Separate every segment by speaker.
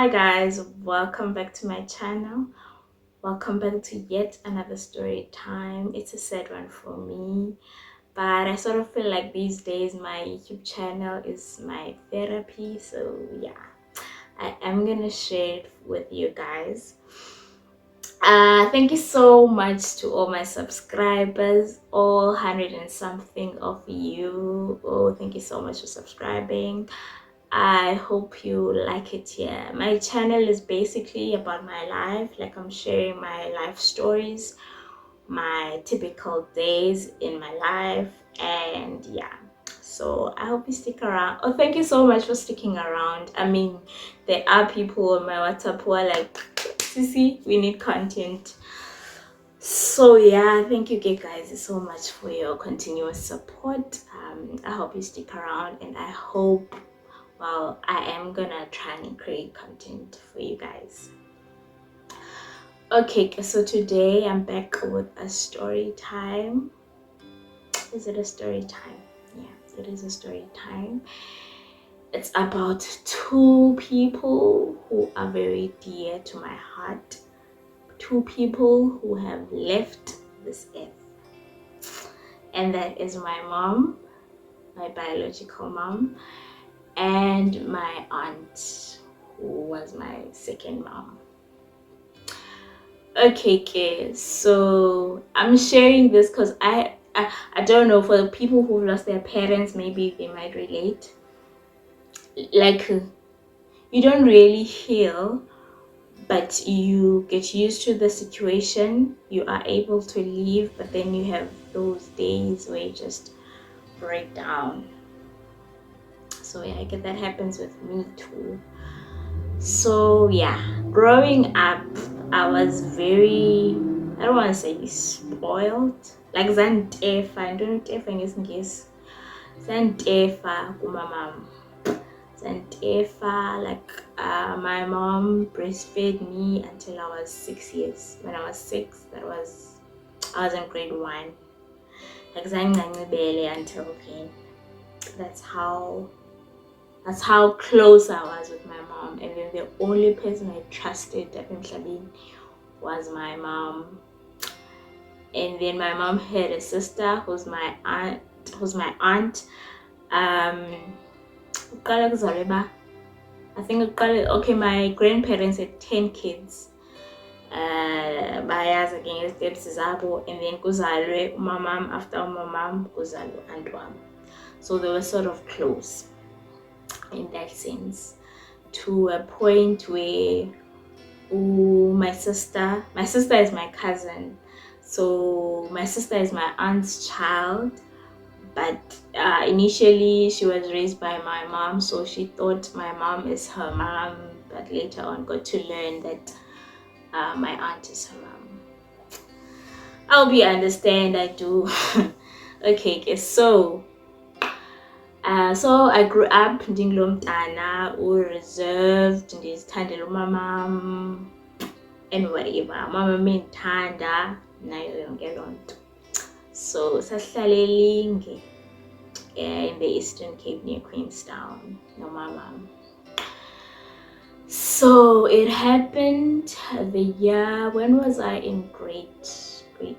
Speaker 1: Hi guys, welcome back to my channel. Welcome back to yet another story time. It's a sad one for me, but I sort of feel like these days my YouTube channel is my therapy. So yeah, I am gonna share it with you guys. Thank you so much to all my subscribers, all 100 and something of you. Oh, thank you so much for subscribing. I hope you like it here. My channel is basically about my life, like I'm sharing my life stories, my typical days in my life, and yeah. So I hope you stick around. Oh, thank you so much for sticking around. I mean, there are people on my WhatsApp who are like, Sissy, we need content. So yeah, thank you guys so much for your continuous support. I hope you stick around, and I hope, well, I am gonna try and create content for you guys. Okay, so today I'm back with a story time. Is it a story time? Yeah, it is a story time. It's about two people who are very dear to my heart. Two people who have left this earth. And that is my mom, my biological mom, and my aunt, who was my second mom. Okay, so I'm sharing this because I don't know, for the people who lost their parents, maybe they might relate. Like, you don't really heal, but you get used to the situation. You are able to leave, but then you have those days where you just break down. So yeah, I get that happens with me too. So yeah, growing up, I was very, I don't want to say spoiled. Like zantefa, I don't know if I guess zantefa kumamam. Zantefa, like my mom breastfed me until I was 6 years. When I was 6, I was in grade 1. Like zanganibele until then. That's how close I was with my mom. And then the only person I trusted definitely was my mom. And then my mom had a sister who's my aunt. I think, okay, my grandparents had 10 kids. Bayazi again steps zabo, and then kuzalwe umamam, after umamam kuzalwe antwam. So they were sort of close in that sense, to a point where my sister is my cousin. So my sister is my aunt's child, but initially she was raised by my mom, so she thought my mom is her mom, but later on got to learn that my aunt is her mom. I hope you understand. I do. Okay, so so I grew up ndingilomntana reserved, ndizithandela umamam and whatever. Mama mendithanda nayo yonke loo nto. So sasihlale in the Eastern Cape near Queenstown nomamam. So it happened the year, when was I in grade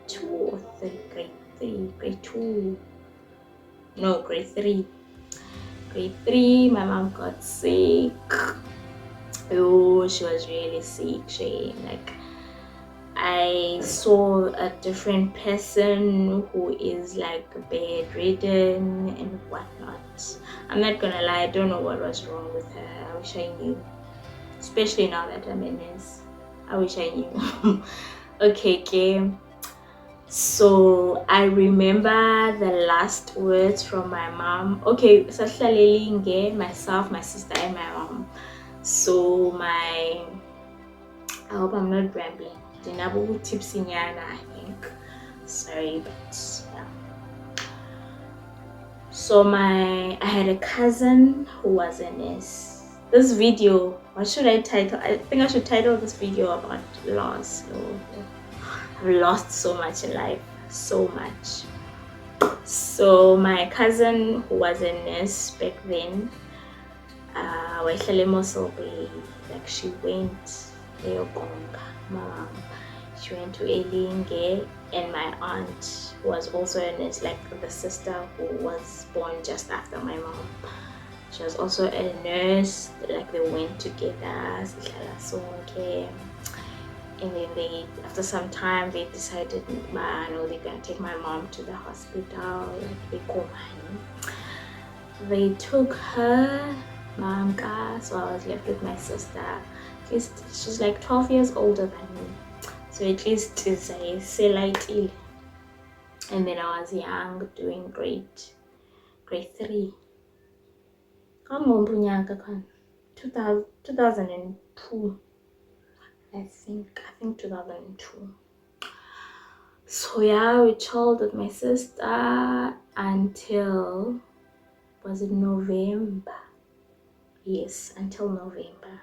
Speaker 1: 2 or grade 3? Grade 2. No, grade 3. Grade 3, my mom got sick. Oh, she was really sick. Like, I saw a different person who is like bedridden and whatnot. I'm not gonna lie, I don't know what was wrong with her. I wish I knew, especially now that I'm a nurse. I wish I knew. Okay. So I remember the last words from my mom. Okay, myself, my sister, and my mom. So I hope I'm not rambling. Tipsy, I think. Sorry, but yeah. So I had a cousin who was a nurse. This video, what should I title? I think I should title this video about loss. I've lost so much in life, so much. So my cousin, who was a nurse back then, like she went mom. She went to Elinge, and my aunt was also a nurse, like the sister who was born just after my mom. She was also a nurse, like they went together, and then after some time, they decided, no, they're gonna take my mom to the hospital, like they call money. They took her, so I was left with my sister. At least she's like 12 years older than me, so at least it's a slightly. And then I was young, doing grade 3. 2002, I think 2002. So yeah, we chilled with my sister until, was it November? Yes, until November.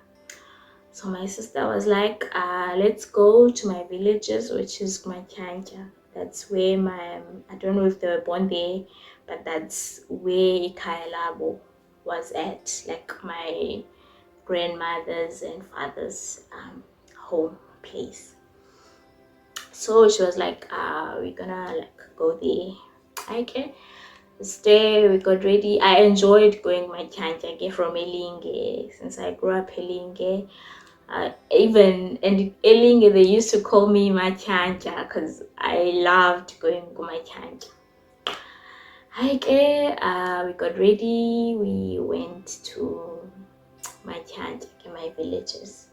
Speaker 1: So my sister was like, let's go to my villages, which is Machanja. That's where I don't know if they were born there, but that's where Ikayalabo was at, like my grandmother's and father's home place. So she was like, we're gonna like go there. Okay. Stay, we got ready. I enjoyed going my Chanja from Elinge since I grew up Elinge. Even and Elinge, they used to call me my Chanja because I loved going to my Chanja. Okay, we got ready. We went to my Chanja, my villages.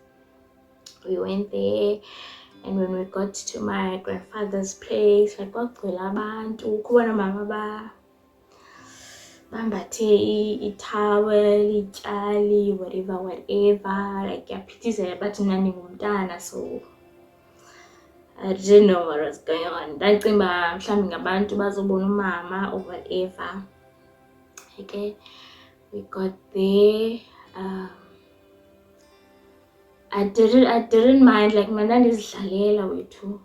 Speaker 1: We went there. And when we got to my grandfather's place, like abantu kubona mama bambathe itowel, itshali, whatever, like yaphithizela but mna ndingumntana, so I didn't know what was going on. Ndacimba mhlawumbi ngabantu bazobona umama or whatever. Okay, we got there. I didn't mind, like mna ndizidlalela wethu,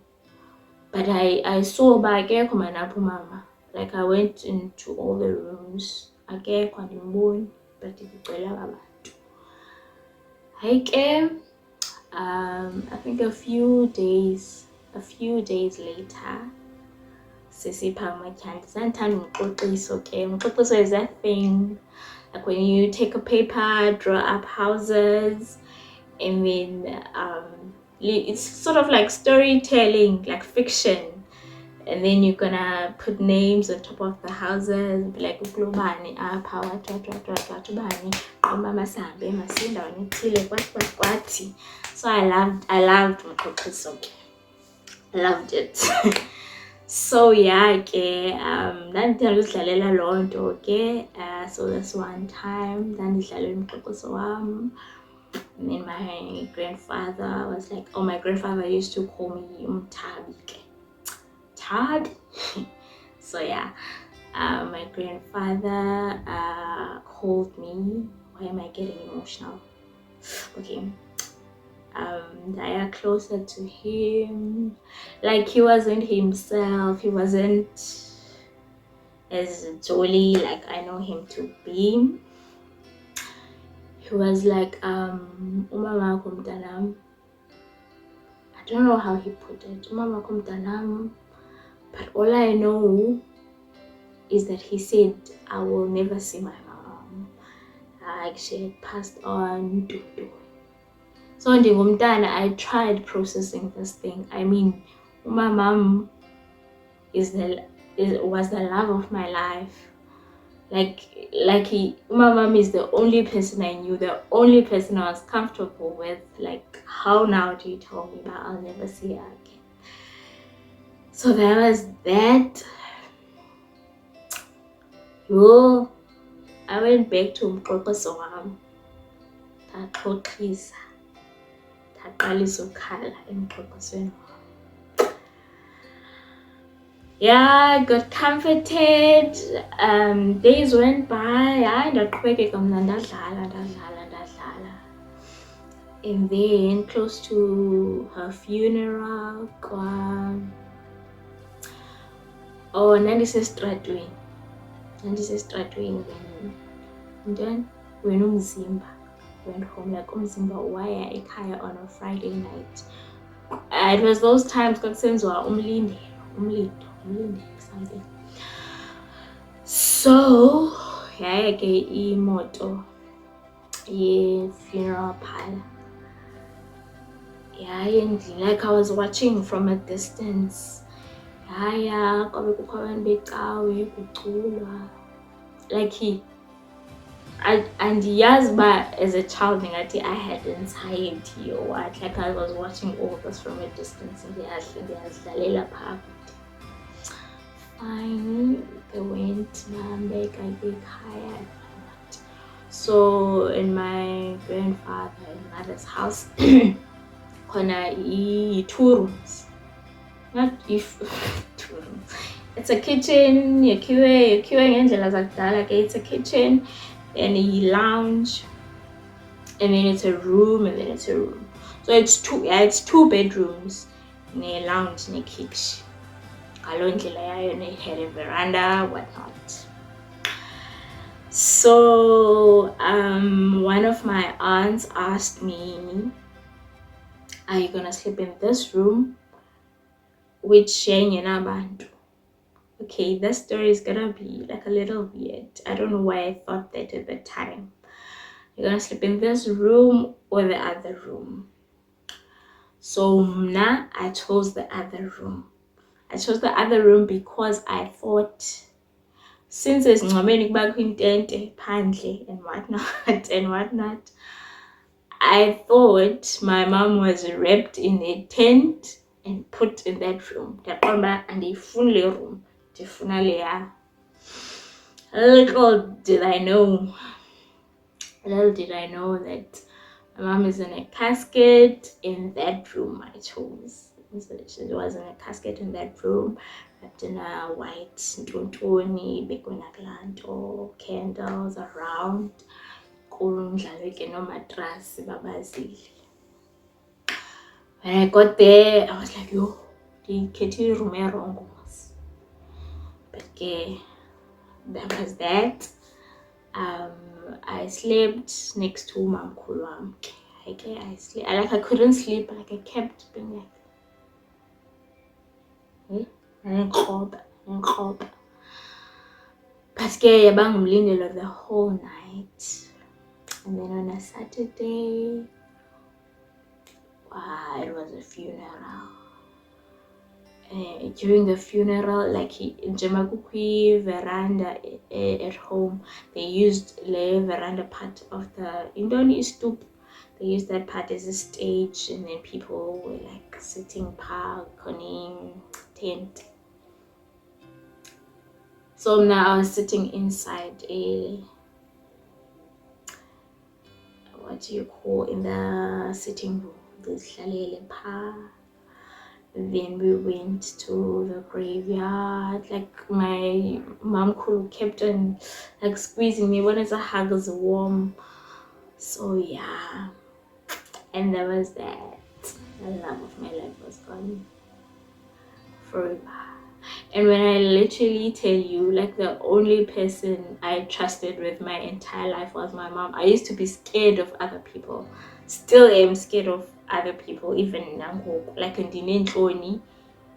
Speaker 1: but I saw uba akekho manapho umama. Like I went into all the rooms, akekho andimboni, but ndicela abantu. Hayi ke, I think a few days later, sisipha amatyhanti. Sandithanda umqoqiso ke. Umqoqiso is that thing, like when you take a paper, draw up houses, and then it's sort of like storytelling, like fiction, and then you're gonna put names on top of the houses, be like ukulubani apha wathi bani umama sahambe masindaweni ithile kwathi. So I loved umqoqiso ke. I loved it. So yeah ke, ndandithanda uzidlalela loo nto ke. So that's one time ndandidlalela umqoqiso wam. And then my grandfather was like, my grandfather used to call me Umtabi. Tabi. So yeah, my grandfather called me. Why am I getting emotional? Okay. I am closer to him. Like he wasn't himself. He wasn't as jolly like I know him to be. He was like, umama kumtanam. I don't know how he put it. Umama kumtanam. But all I know is that he said, I will never see my mom. Like she had passed on. So I tried processing this thing. I mean, my mom was the love of my life. Like my mom is the only person I knew, the only person I was comfortable with. Like, how now do you tell me that I'll never see her again? So there was that. Yo, I went back to umqoqiso wam, ndaxoxisa, ndaqalisa ukhala emqoqisweni wam. Yeah, I got comforted. Days went by. Ndaqhubekeka mna ndadlala. And then close to her funeral, ndandisestratweni when umzimba went home, like umzimba waya ekhaya on a Friday night. It was those times kwakusenziwa umlindo something. So yaya ke imoto ye-funeral parlor. And like I was watching from a distance. Kwabe kukho abantu becawe kuculwa. Like andiyazi uba as a child ndingathi I had anxiety or what. Like I was watching all this from a distance ndiyazidlalela phaa. Fine, I went bahambeka ke ekhaya. So in my grandfather and mother's house khona 2 rooms. Not if 2 rooms. It's a kitchen, yakhiwe ngendlela zakudala ke. It's a kitchen and a lounge, and then it's a room, and then it's a room. So it's 2 bedrooms, ne lounge, ne kitchen. Galoo ndlela yayo, ne had a veranda, whatnot. So one of my aunts asked me, are you gonna sleep in this room with Shane and Abantu? Okay, this story is gonna be like a little weird. I don't know why I thought that at the time. You're gonna sleep in this room or the other room. So mna, I chose the other room. I chose the other room because I thought, since there's ngcwabeni kubakho intente phandle and whatnot, I thought my mom was wrapped in a tent and put in that room. And a full room. Little did I know that my mom is in a casket in that room I chose. So she was in a casket in that room, wrapped in a white ntuntuni, bekwenaklanto, candles around. When I got there, I was like, yo, the kitty room wrong. But okay, that was that. I slept next to Mamkhulu wam. Okay, I slept. I couldn't sleep. Like I kept being like, ngikroba. But ke yabangumlindelo the whole night. And then on a Saturday, it was a funeral. During the funeral, like in Jamakukwi veranda at home, they used the veranda part of the Indoni stoop. They used that part as a stage, and then people were like sitting park on tent. So now I was sitting inside in the sitting room. Then we went to the graveyard. Like my mom kept on like squeezing me when it's a hug is warm. So yeah, and there was that. The love of my life was gone forever. And when I literally tell you, like the only person I trusted with my entire life was my mom. I used to be scared of other people. Still am scared of other people, even now, like in Dinentloni,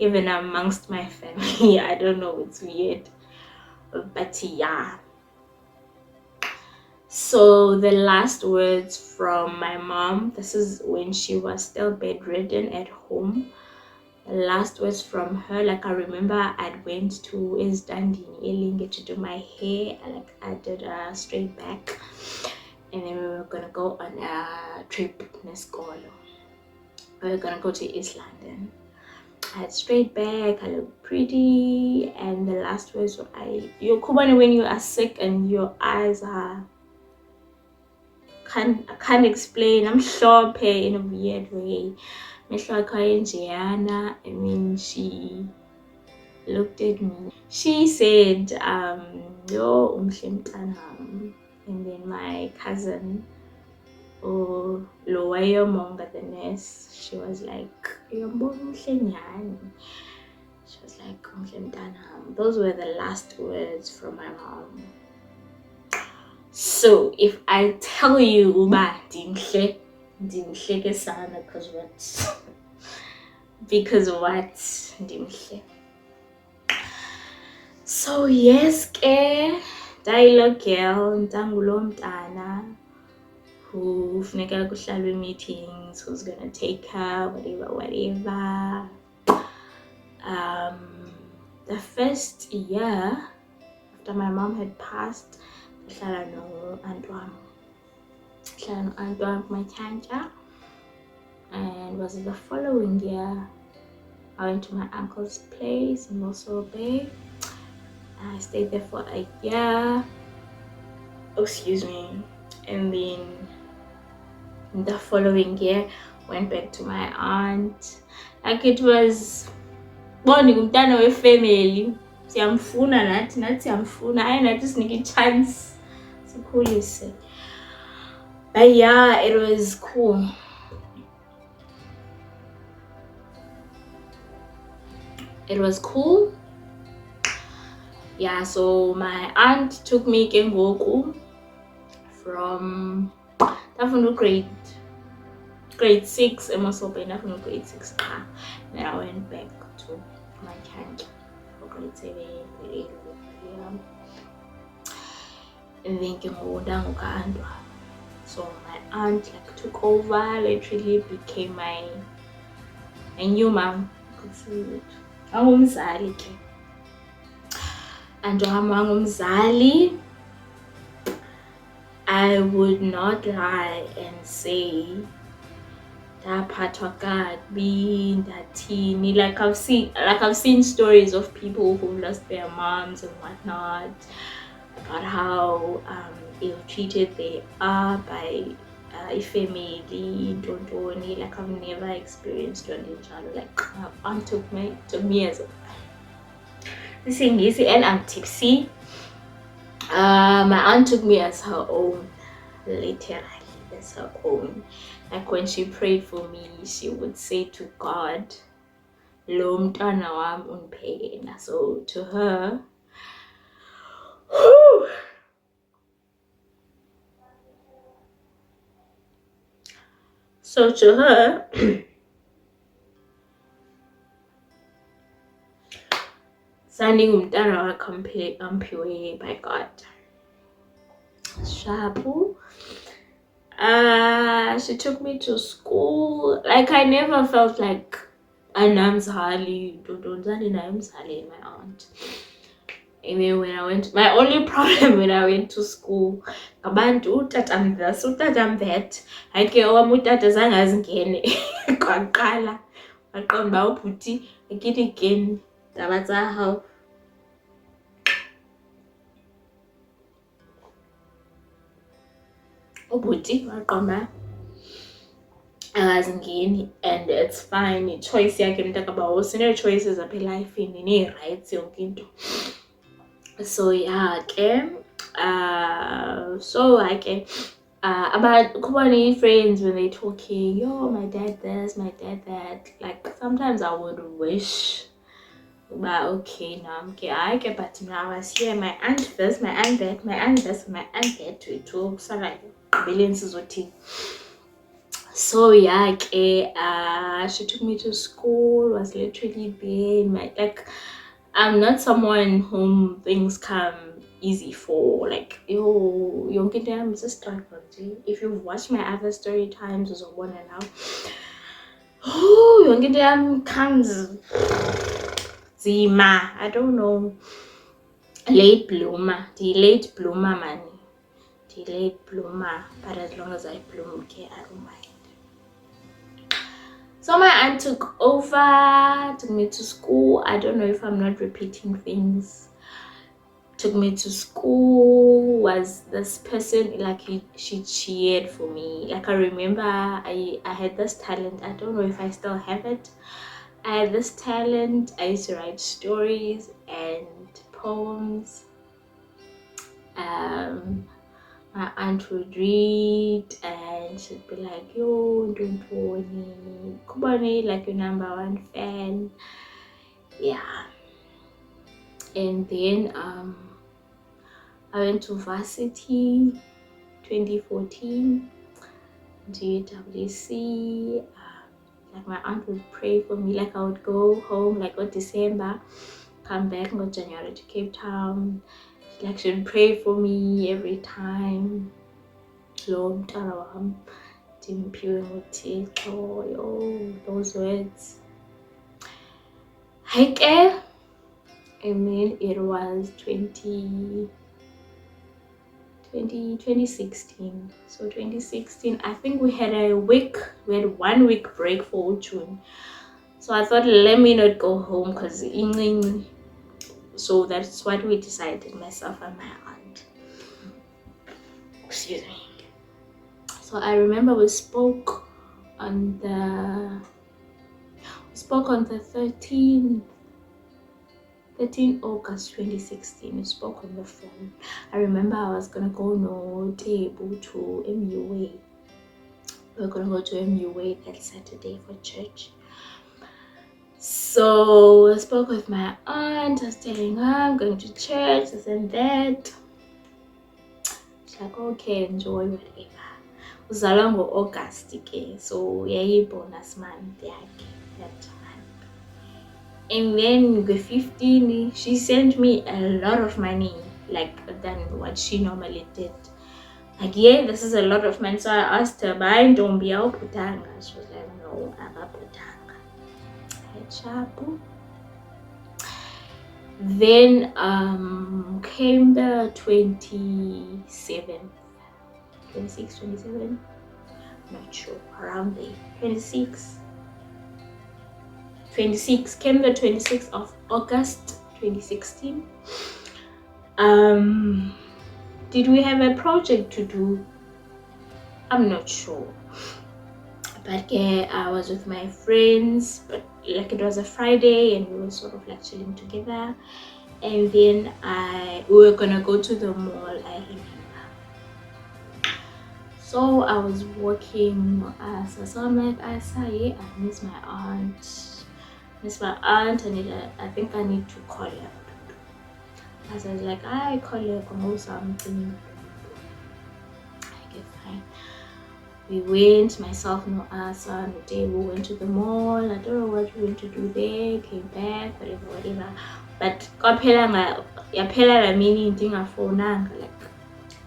Speaker 1: even amongst my family. I don't know, it's weird. But yeah. So the last words from my mom, this is when she was still bedridden at home. The last words from her, like I remember I went to Isdandini Elinge to do my hair. I did a straight back, and then we were gonna go on a trip Neskolo. We were gonna go to East London. I had straight back, I looked pretty, and the last words were you're Kubani when you are sick and your eyes are I can't explain. I'm sure in a weird way. I mean, she looked at me. She said, yo, and then my cousin, Lowayo Monga, the nurse, she was like, she was like, those were the last words from my mom. So if I tell you uba ndimhle ke sana, because what? Because what? Ndimhle. So yes ke ndayilo girl ndangulo mntana who funeka kuhlalwe meetings, who's gonna take her, whatever. The first year after my mom had passed, ndahlala no-aunt wam, my tanja, and was the following year I went to my uncle's place in Mosul Bay. I stayed there for a year. Oh, excuse me. And then the following year went back to my aunt. Like it was bonding umntana wefamily. Siyamfuna nathi siyamfuna. Ayi nathi sinike chance sikhulise. But yeah, it was cool. It was cool. Yeah, so my aunt took me kengoku from grade 6 emasobe, from grade 6. Then I went back to my camp for grade 7, grade 8, and then so my aunt like took over, literally became my new mom. Angumzali ke. And wangumzali, I would not lie and say ndaphathwa kakubi, ndathini. Like I've seen stories of people who lost their moms and whatnot, about how ill-treated they are by a family, Tontoni. Like I've never experienced one in child. Like my aunt took me as a Singisi, and I'm tipsy. My aunt took me as her own, literally as her own. Like when she prayed for me, she would say to God, lo mntwana wam undipheke yena. So to her, whew, so to her, standing umntana wakhe amphiwe by God. Shabu. She took me to school. Like I never felt like anamzali, my aunt. And then when I went, my only problem when I went to school, abantu utata I'm this, utata I'm that. Like owam utata zange azingene kwaqala. Waqonda ubhuti ekithi again ndabatsa how. Ubhuti waqonda akazingeni, and it's fine. Choice yakhe mntakabawo, sine choices apha elifini, nee-rights yonke into. So yeah ke about kubani friends when they talking, yo my dad this, my dad that, like sometimes I would wish, but okay now okay, but now I was here, my aunt this, my aunt that, my aunt this, my aunt that to talk, so like billions is what. So yeah she took me to school, was literally there in my, like I'm not someone whom things come easy for. Like yo yonke into yami is a struggle. If you've watched my other story times as a one and now, oh yonke into yami comes zima. I don't know, late bloomer, the late bloomer man, the late bloomer, but as long as I bloom, okay, I don't mind. So my aunt took over, took me to school. I don't know if I'm not repeating things. Took me to school, was this person, like she cheered for me. Like I remember I had this talent. I don't know if I still have it. I had this talent. I used to write stories and poems. My aunt would read and she'd be like, yo, don't worry, Kubani, like your #1 fan. Yeah. And then I went to varsity. 2014 to UWC. Like my aunt would pray for me, like I would go home like on December, come back on January to Cape Town. Like she would pray for me every time. Lo mntwana wami ndimphiwe nguThixo. Yo, those words. Hayi ke, and then it was 2016. So 2016, I think we had 1 week break for June. So I thought, let me not go home because so that's what we decided, myself and my aunt. Excuse me. So I remember we spoke on the 13th August 2016. We spoke on the phone. I remember I was gonna go no table to MUA. We were gonna go to MUA that Saturday for church. So I spoke with my aunt. I was telling her I'm going to church, this and that. She's like, okay, enjoy whatever. Uzalwa ngo-August ke, so yayi-bonus month yakhe that time. And then the 15, she sent me a lot of money, like than what she normally did. Like, yeah, this is a lot of money. So I asked her, "Bye, don't be out putanga." She was like, "No, I'm not putanga." Then came the 27th, 26, 27, not sure, around there, 26 came the 26th of August 2016. Did we have a project to do? I'm not sure, but yeah, I was with my friends, but like it was a Friday and we were sort of like chilling together, and then we were gonna go to the mall, I remember. So I was walking, so I'm like, I miss my aunt, I think I need to call her. As I was like, I call her, come something. Okay, fine. We went, myself, no Asa, no day, we went to the mall. I don't know what we went to do there, came back, whatever. But yaphela la mini ndingafonanga, like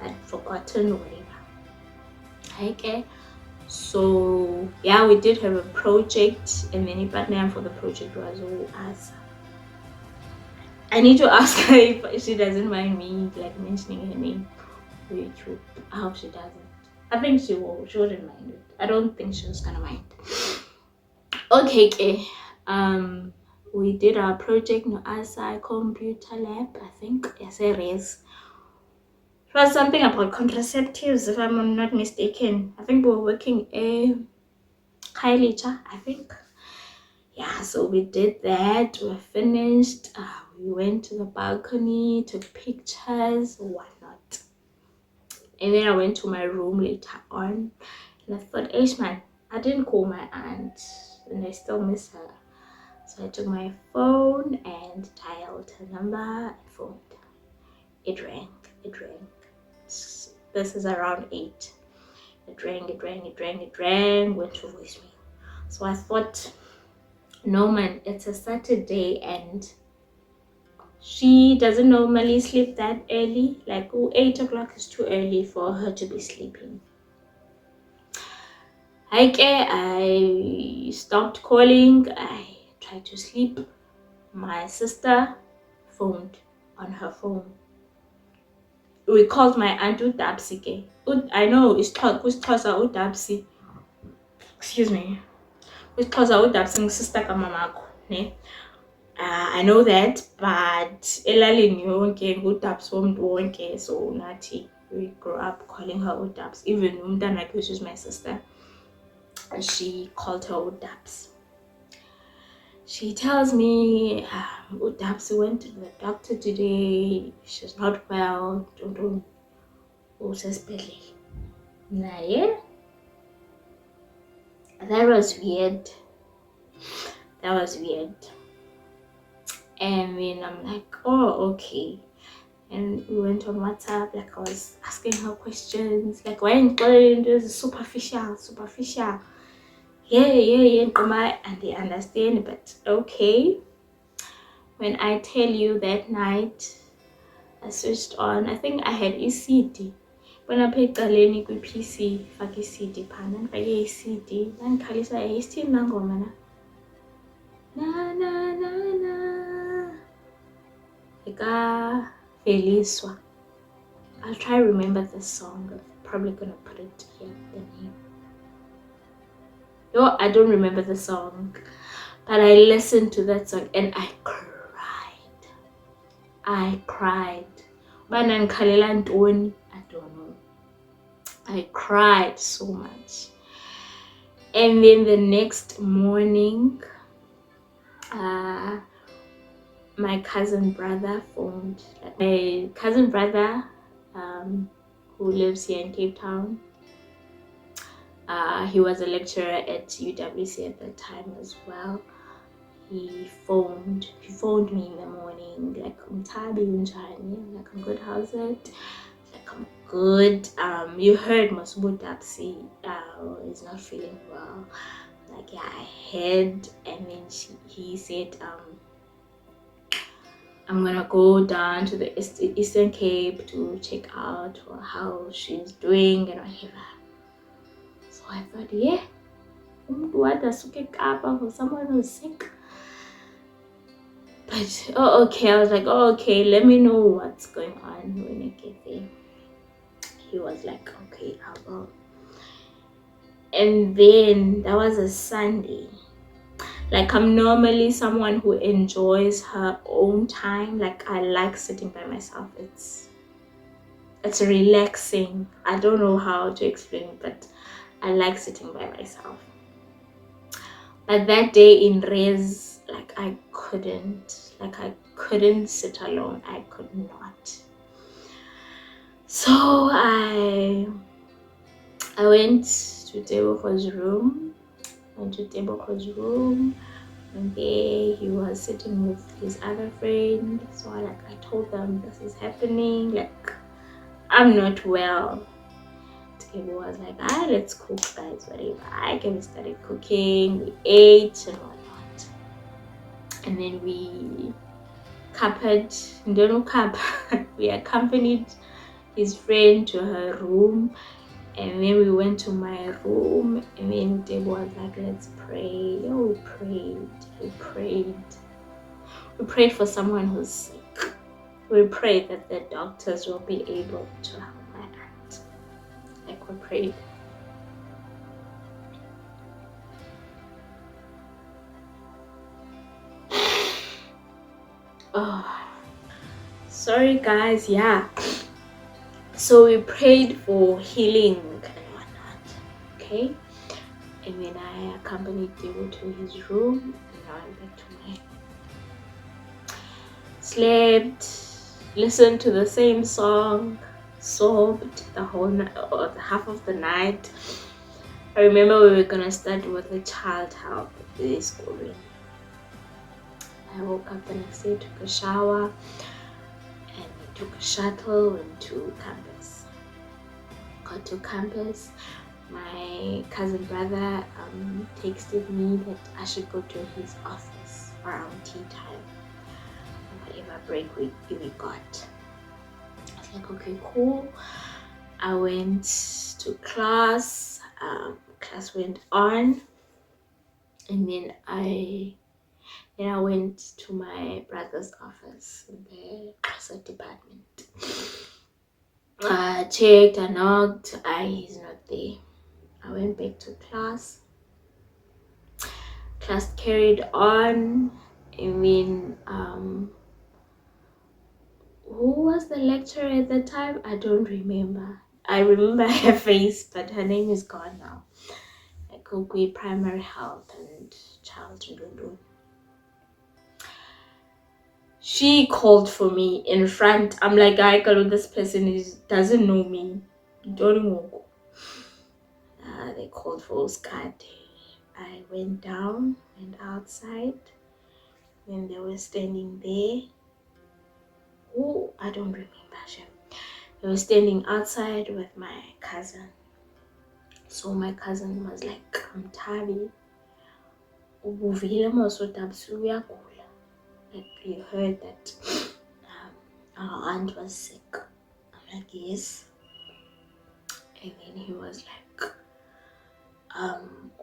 Speaker 1: I'd forgotten whatever. Okay. So yeah, we did have a project, and then the partner for the project was Asa. I need to ask her if she doesn't mind me like mentioning her name on YouTube. I hope she doesn't. I think she will. She wouldn't mind it. I don't think she was gonna mind. Okay. We did our project no Asa computer lab. I think yes, it is. It was something about contraceptives, if I'm not mistaken. I think we were working a Kailicha, I think. Yeah, so we did that. We finished. We went to the balcony, took pictures, whatnot. And then I went to my room later on, and I thought, man, I didn't call my aunt, and I still miss her. So I took my phone and dialed her number and phoned. It rang. This is around 8. It rang, went to voicemail. So I thought, no man, it's a Saturday and she doesn't normally sleep that early. Like 8 o'clock is too early for her to be sleeping. I stopped calling. I tried to sleep. My sister phoned on her phone. We called my aunt Udapsi. I know it's Udapsi. Excuse me. Because Udapsi sister kamamako. I know that, but elalini yonke uDabs won't wonke, so nathi we grew up calling her uDabs. Even umntanakhe, which is my sister, she called her uDabs. She tells me uDabs went to the doctor today. She's not well. Don't usesibhedlela. Naye, that was weird. And then I'm like, oh, okay. and we went on WhatsApp. Like I was asking her questions, like why in it was superficial. Yeah, and they understand, but okay. When I tell you that night, I switched on. I think I had a CD. When I picked the lane with PC, fake CD, pan, fake a CD. Then Kalisa, I still mango mana. Na na na na. Ika Feliswa. I'll try to remember the song. I'm probably gonna put it here. The name. No, I don't remember the song, but I listened to that song and I cried. Banan Kalelan Toni, I don't know. I cried so much. And then the next morning, my cousin brother phoned. My cousin brother, who lives here in Cape Town, he was a lecturer at UWC at that time as well. He phoned me in the morning, like Mtabi Unjani, like I'm good, how's it? Like I'm good. You heard Masubu Dapsi is not feeling well. Like yeah, I heard, and then he said I'm gonna go down to the Eastern Cape to check out how she's doing and whatever. So I thought, yeah, what does for someone who's sick? But oh okay, I was like, oh okay, let me know what's going on when I get there. He was like, okay, I will. And then that was a Sunday. Like I'm normally someone who enjoys her own time. Like I like sitting by myself. It's relaxing. I don't know how to explain it, but I like sitting by myself. But that day in Res, like I couldn't sit alone. I could not. So I went to Teboko's room. And there he was sitting with his other friend. So I told them this is happening. Like I'm not well. Tebo was like, let's cook, guys, whatever. I can started cooking. We ate and whatnot. And then we we accompanied his friend to her room, and then we went to my room, and then Deb was like, let's pray. Oh, we prayed for someone who's sick. We prayed that the doctors will be able to help my aunt. Like we prayed. Oh, sorry guys, yeah. So we prayed for healing and whatnot, okay? And then I accompanied Debo to his room, and I went back to my slept, listened to the same song, sobbed the whole night or the half of the night. I remember we were gonna start with a child help schooling. I woke up the next day, took a shower, and we took a shuttle, went to campus. Got to campus. My cousin brother texted me that I should go to his office around tea time, whatever break we got. I was like, okay, cool. I went to class. Class went on, and then I went to my brother's office in the closet department. I checked, I knocked, he's not there. I went back to class. Class carried on, and then who was the lecturer at the time? I don't remember. I remember her face, but her name is gone now. Kukui Primary Health and Child Children. She called for me in front. I'm like, this person doesn't know me. Don't know. They called for Oscar. I went down and outside. When they were standing there, I don't remember. I was standing outside with my cousin. So my cousin was like, Mtabi, ubuvile mosodabsu uyagula. Like, you heard that our aunt was sick. I'm like, yes. And then he was like,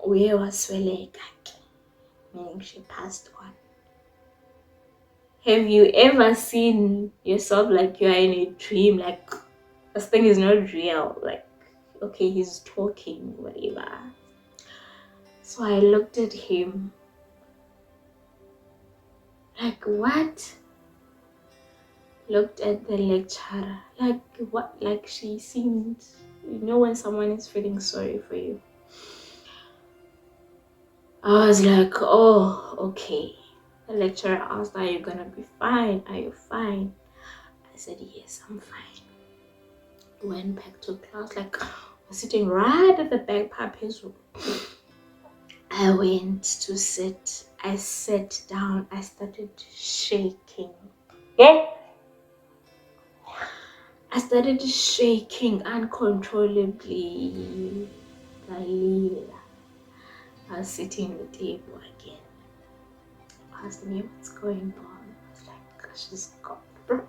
Speaker 1: where was Swele Kaki? Meaning she passed on. Have you ever seen yourself like you are in a dream? Like, this thing is not real. Like, okay, he's talking, whatever. So I looked at him like, what? Looked at the lecturer like, what? Like, she seemed, you know, when someone is feeling sorry for you. I was like, oh, okay. The lecturer asked, are you gonna be fine? Are you fine? I said, yes, I'm fine. Went back to class, like, I was sitting right at the back, Papa's room. I went to sit. I sat down. I started shaking. Yeah. I started shaking uncontrollably. I was sitting at the table again. Asked me what's going on. I was like, she's gone, bro.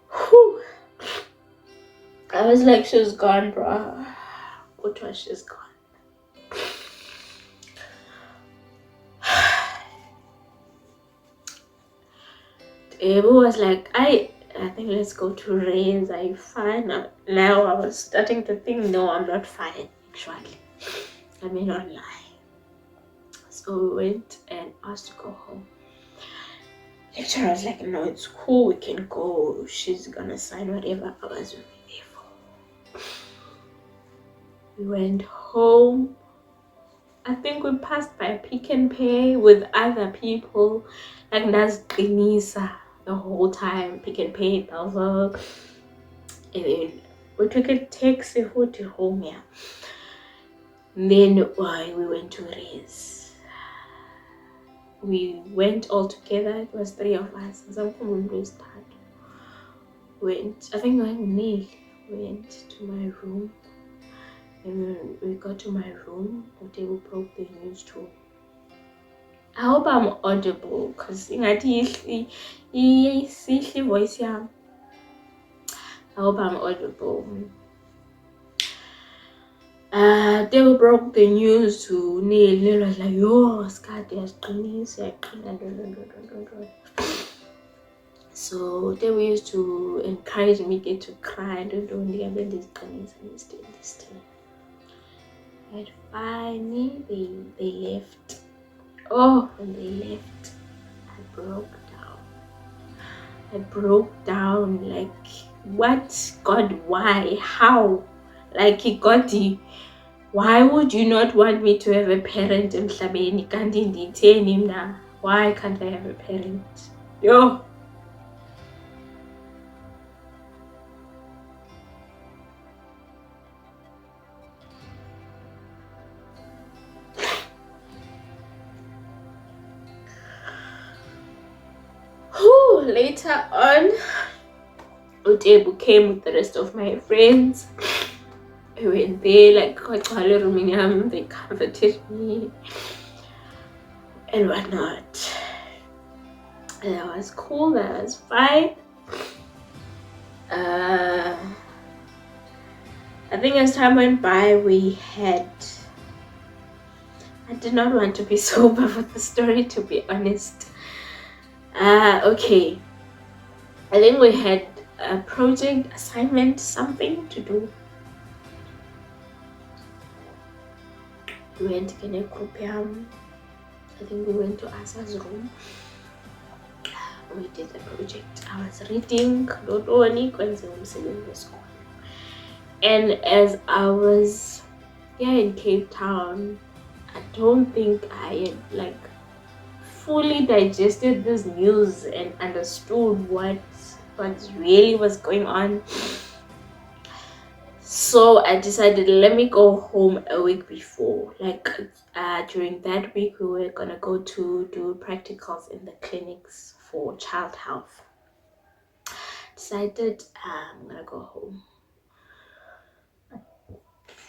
Speaker 1: Whew. I was like, she's gone, bro. What was she's gone? It was like, I think let's go to Rays. Are you fine? Now I was starting to think, no, I'm not fine, actually. I may not lie. So we went and asked to go home. Lecturer was like, no, it's cool, we can go. She's gonna sign whatever hours we'll be there for. We went home. I think we passed by Pick and Pay with other people. Like, that's Denisa the whole time. Pick and Pay, Belva. And then we took a taxi to home, yeah. And then we went to Riz. We went all together. It was 3 of us. Went, I think me went to my room. And when we got to my room, we broke the news too. I hope I'm audible because I voice, yeah. I hope I'm audible. They broke the news to Neil. Neil was like, yo, Scott, there's cleanings. So they used to encourage me to cry. Don't have these cleanings and this thing. And finally, they left. Oh, when they left, I broke down. Like, what? God, why? How? Like, he got the, why would you not want me to have a parent in Mhlabeni? Why can't I have a parent? Yo. Later on, Utebu came with the rest of my friends. We went there, like, they comforted me and whatnot. And that was cool, that was fine. I think as time went by, I did not want to be sober for the story, to be honest. Okay. I think we had a project, assignment, something to do. We went to a group. I think we went to Asa's room. We did the project. I was reading, and as I was here in Cape Town, I don't think I had like fully digested this news and understood what what really was going on. So I decided, let me go home a week before. Like during that week, we were gonna go to do practicals in the clinics for child health. Decided I'm gonna go home.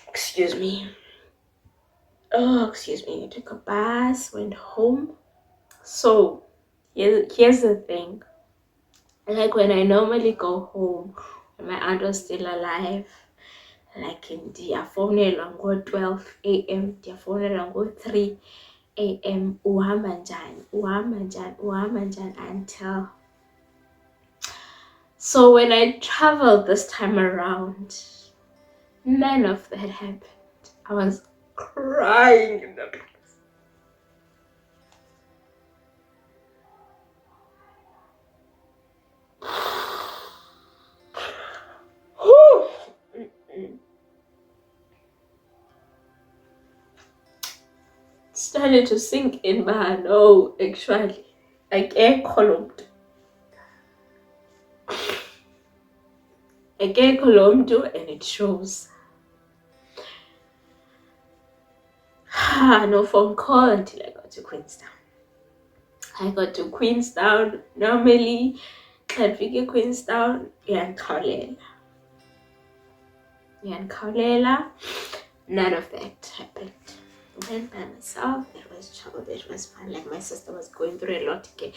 Speaker 1: Excuse me. Oh, excuse me. I took a bus, went home. So here's the thing. Like when I normally go home, when my aunt was still alive, like ndiyafonelwa ngo-12 a.m, ndiyafonelwa ngo-3 a.m, uhamba njani until. So when I traveled this time around, none of that happened. I was crying in the started to sink in, but no, actually, I get columned. I get columned and it shows. No phone call until I got to Queenstown. I got to Queenstown. Normally, I figure Queenstown, Yankalela. None of that happened. I went by myself. It was chill. It was fun. Like my sister was going through a lot again,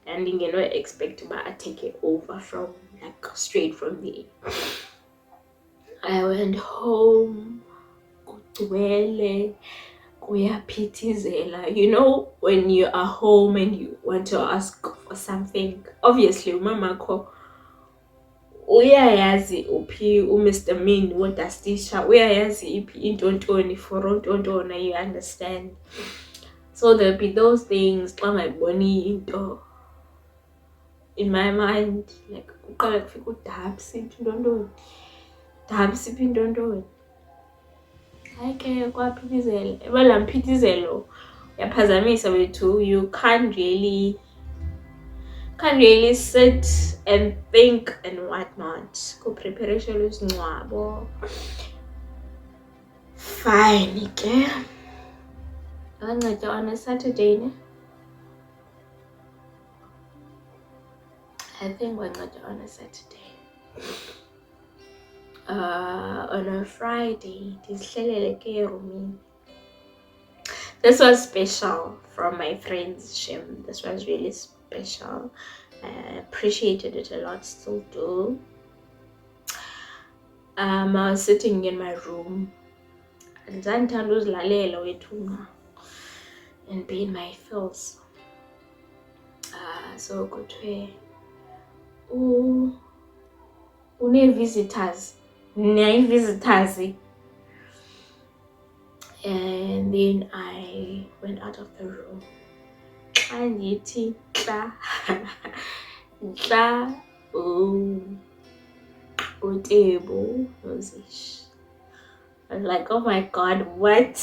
Speaker 1: and you know, expect to take it over from like straight from there. I went home. You know, when you are home and you want to ask for something, obviously mama ko uyayazi uphi Mr. Min wodastisha, uyayazi iphi intontoni for ontontona, you understand. So there'll be those things xa ngayiboni into in my mind, like uqala kufika udabsi intontoni, dabsi intontoni. Okay, kwaphithizela. Ebala mphithizelo yaphazamisa wethu. You can't really sit and think and whatnot. Go preparation lwesingcwabo. Fine, okay. Wanceda on a Saturday, ne? I think wanceda on a Saturday. On a Friday, this was special from my friend's Shim. This was really special. I appreciated it a lot, still do. I was sitting in my room and be in my feels. So good way. Visitors. And then I went out of the room. And yeti I was like, oh my god, what?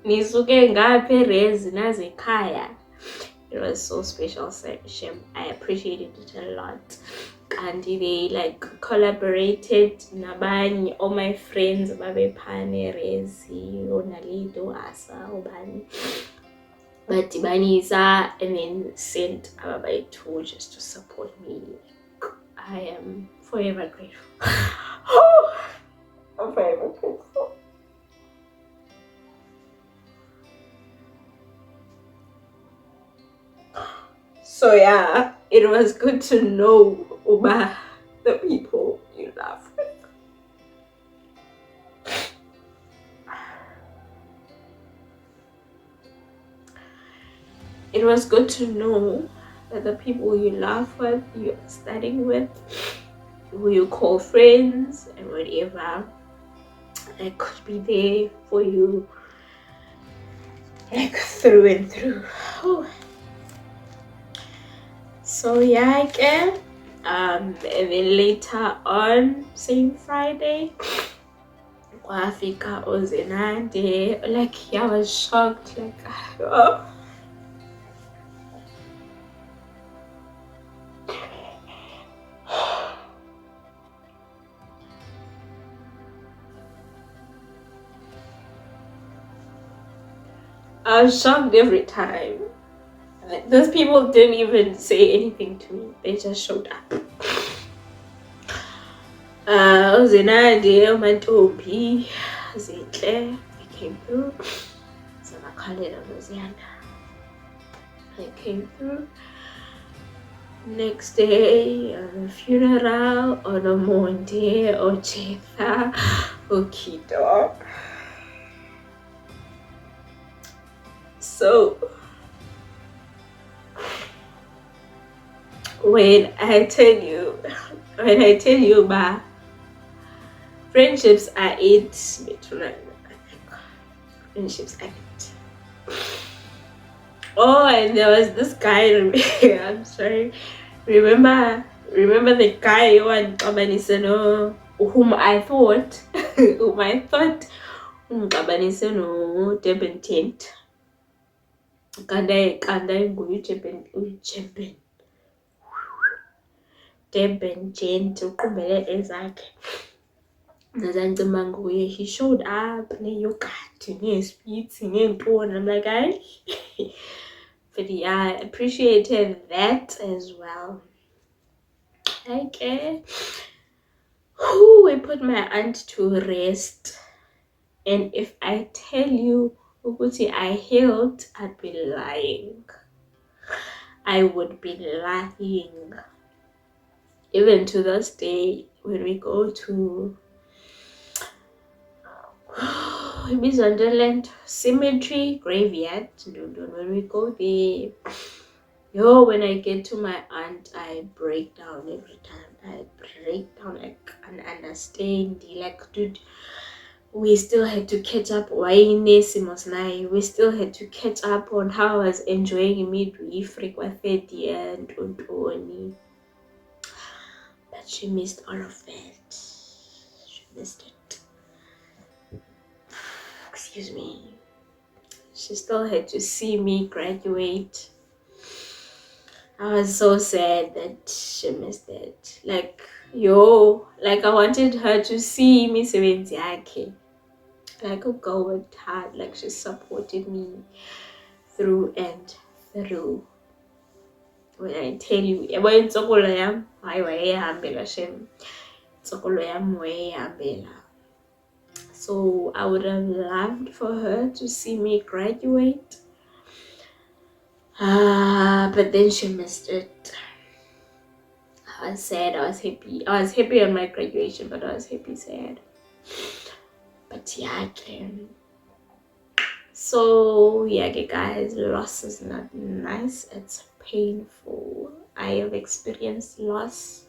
Speaker 1: Nisuke ngaphi rezi naze ekhaya. It was so special, Shem. I appreciated it a lot. And they like collaborated nabanye, all my friends babephane rezi onalido asa obani badibanisa, and then sent ababayithu just to support me. I am forever grateful. I'm forever grateful. So yeah, it was good to know about the people you love with. It was good to know that the people you love with, you're studying with, who you call friends and whatever, I could be there for you, like through and through. So yeah, again, and then later on, same Friday, kwafika ozenande, like I was shocked, like oh. I was shocked every time. Like, those people didn't even say anything to me. They just showed up. Uzenade, uMantombi, Zinhle, they came through. So I called it Uziana. They came through. Next day, a funeral on a Monday, Ochetha, Okido. So when I tell you, ba, friendships are it. Friendships are it. Oh, and there was this guy. I'm sorry. Remember the guy whom I thought umxabanise no Durban tent. Kanday uyiChampion. Durban tent uqumbele ezakhe. He showed up ne-yogurt, ne-sweets, ne-ntoni. I'm like, I but yeah, I appreciated that as well. Okay. I put my aunt to rest. And if I tell you Uguti I healed, I'd be lying. I would be lying. Even to this day, when we go to Sunderland Cemetery Graveyard, when we go there, when I get to my aunt, I break down every time. I break down, like, and understand, like, dude, we still had to catch up. We still had to catch up on how I was enjoying midwifery kwa 30 year and Tony. But she missed all of that. She missed it. Excuse me. She still had to see me graduate. I was so sad that she missed it. Like I wanted her to see me sebenzi yakhe. Like a girl worked hard, like she supported me through and through. When I tell you, so I would have loved for her to see me graduate. But then she missed it. I was sad, I was happy. I was happy on my graduation, but I was happy sad. But yeah, so yeah, guys, loss is not nice. It's painful. I have experienced loss.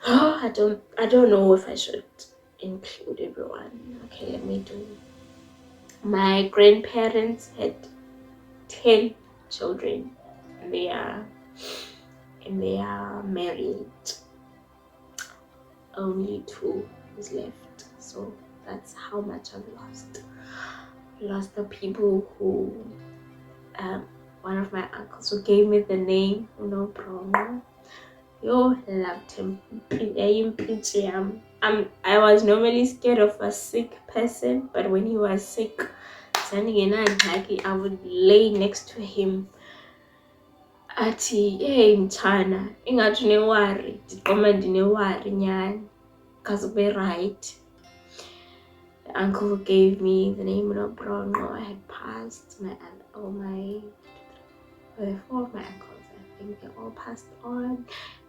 Speaker 1: I don't know if I should include everyone. Okay, let me do. My grandparents had 10 children, and they are married. Only 2 is left. So that's how much I've lost. Lost the people who one of my uncles who gave me the name no problem. Loved him. I was normally scared of a sick person, but when he was sick, I would lay next to him. Ati mchana ingathi ne-worry ndiqoma ndine-worry nyani because ube right. The uncle who gave me the name of Bronco had passed. The 4 of my uncles, I think they all passed on.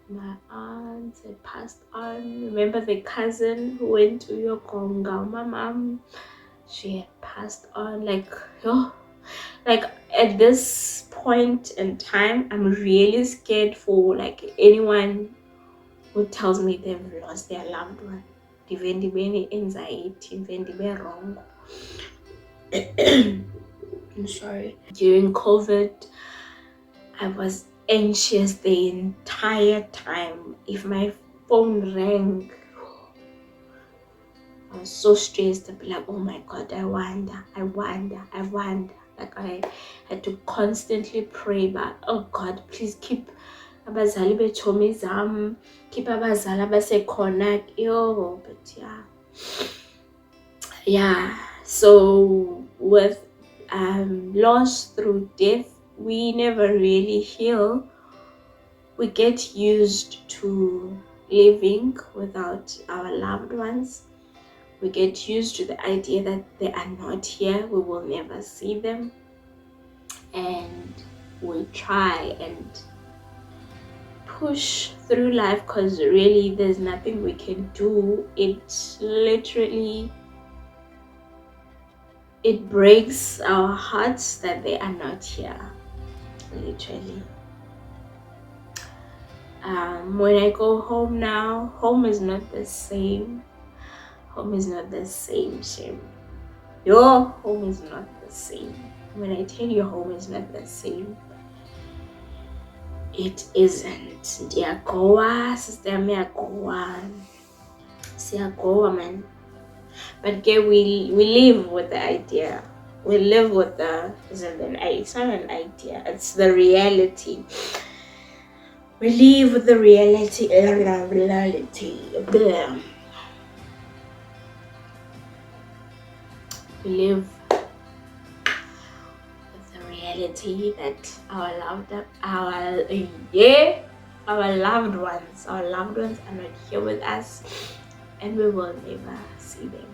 Speaker 1: My aunts had passed on. Remember the cousin who went to Yokonga, my mom, she had passed on. Like at this point in time, I'm really scared for like anyone who tells me they've lost their loved one. Even the anxiety, even the wrong. I'm sorry. During COVID, I was anxious the entire time. If my phone rang, I was so stressed. I'd be like, oh my God, I wonder. Like I had to constantly pray, but oh God, please keep abazali bechomi zam, keep abazali abasekhona. But yeah. So with loss, through death, we never really heal. We get used to living without our loved ones. We get used to the idea that they are not here, we will never see them, and we try and push through life because really there's nothing we can do. It breaks our hearts that they are not here, literally. When I go home now, home is not the same. Home is not the same, Shim. Your home is not the same. When I tell you home is not the same, it isn't. Ndiyagoa, sister, miyagoa. Siyagoa, man. But again, we live with the idea. We live with it's not an idea, it's the reality. We live with the reality. We live with the reality that our loved ones are not here with us, and we will never see them.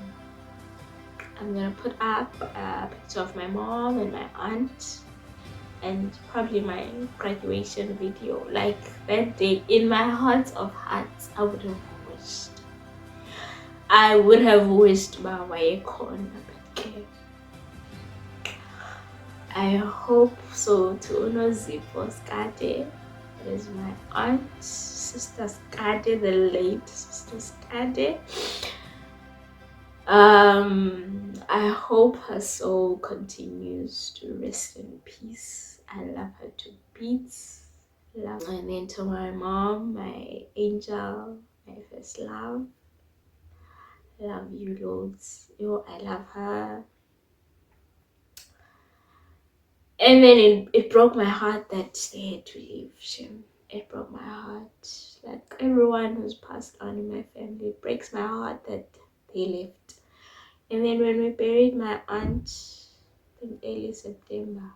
Speaker 1: I'm gonna put up a picture of my mom and my aunt, and probably my graduation video. Like that day, in my heart of hearts, I would have wished my wayekona. I hope so. To Unozipho Skade, that is my aunt, Sister Skade, the late Sister Skade. I hope her soul continues to rest in peace. I love her to bits. And then to my mom, my angel, my first love. Love you loads. I love her. And then it broke my heart that they had to leave. Shim. It broke my heart. Like everyone who's passed on in my family, it breaks my heart that they left. And then when we buried my aunt, I think early September,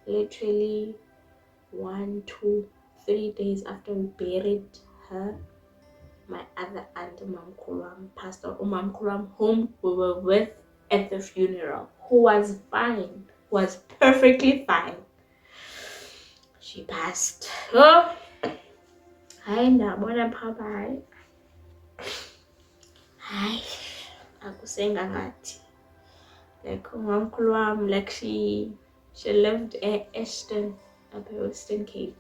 Speaker 1: literally 1, 2, 3 days after we buried her, my other aunt, Umam Kuram, passed on. Umam Kuram, whom we were with at the funeral, who was fine, was perfectly fine. She passed. Oh, hi, Nabona Papa. Hi, akusenga ngathi. Like uncle wam, like she lived at Ashton, up at Western Cape.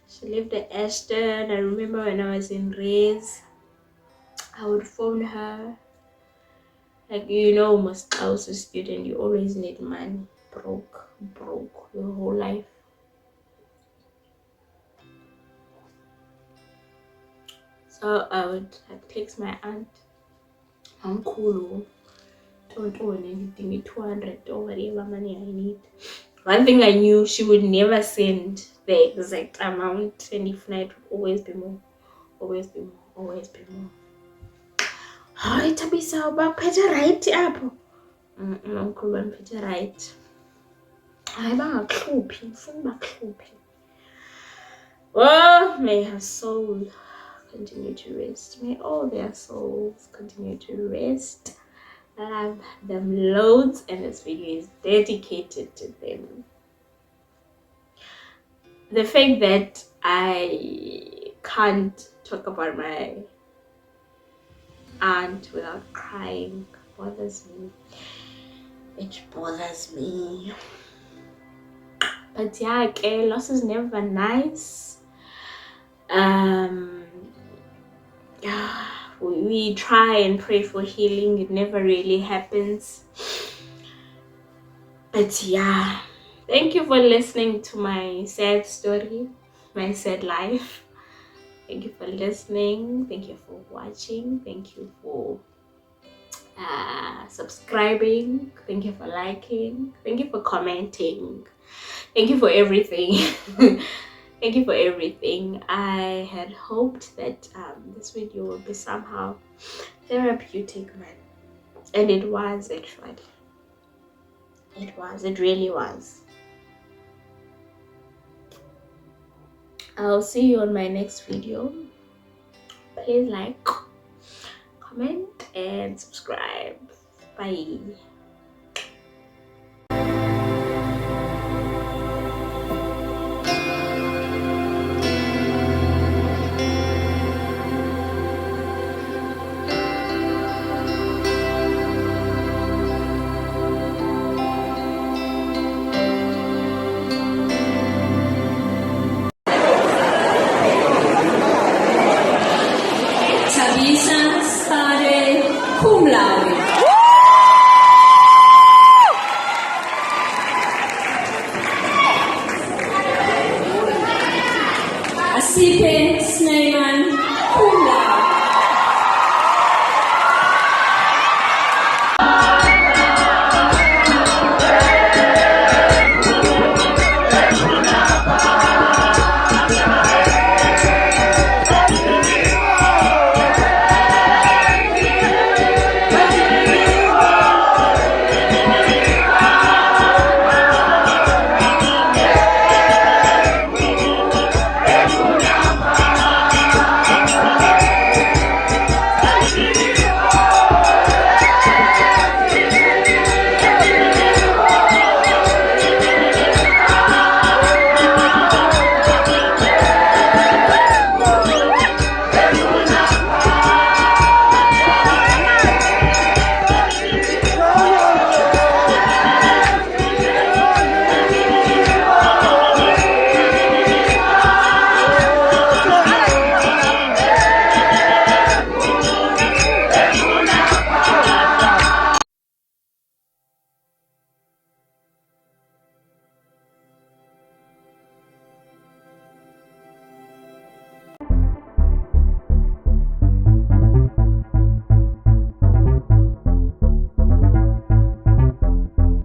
Speaker 1: She lived at Ashton. I remember when I was in Reyes, I would phone her. Like, most as a student, you always need money. Broke your whole life. So I would text my aunt, Uncle, don't anything, 200 or whatever money I need. One thing I knew, she would never send the exact amount, and if not, it would always be more. Hayi Thabisa, baphethe right apho. Uncle baphethe right. Hayi bangakuhluphi, ngifuna bakuhluphi. Oh, may her soul continue to rest. May all their souls continue to rest. I love them loads, and this video is dedicated to them. The fact that I can't talk about my aunt without crying bothers me. It bothers me. But yeah, okay, loss is never nice. We try and pray for healing. It never really happens. But yeah, thank you for listening to my sad story, my sad life. Thank you for listening. Thank you for watching. Thank you for subscribing. Thank you for liking. Thank you for commenting. Thank you for everything. Thank you for everything. I had hoped that this video would be somehow therapeutic, man. And it was actually. It really was. I'll see you on my next video. Please like, comment, and subscribe. Bye.
Speaker 2: Cum laude. Así que